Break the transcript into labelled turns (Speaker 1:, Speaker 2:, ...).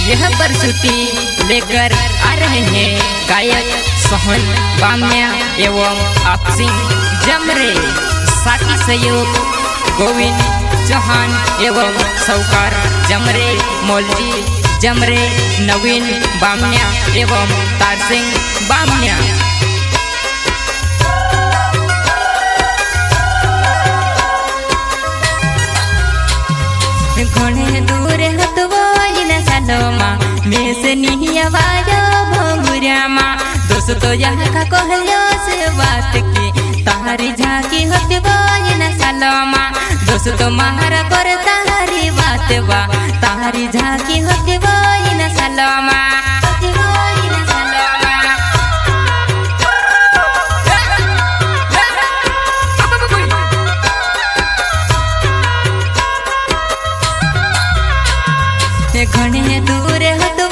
Speaker 1: यह प्रस्तुति लेकर आ रहे हैं गायक सोहन बामिया एवं अक्षिंग जमरे। साथी सहयोग गोविंद चौहान एवं सौकार जमरे, मौलजी जमरे, नवीन बामिया एवं तारसिंह बामिया। घोड़े दूर हतवो इन सालोमा में से नहीं आवाजो भंगुरियामा। दोस्तों यहाँ का कहलो से बात की तारी झाकी हतवो इन सालोमा। दोस्तों महारा कर तारी बात बा तारी झाकी हतवो इन सालोमा। घणे दूर हतो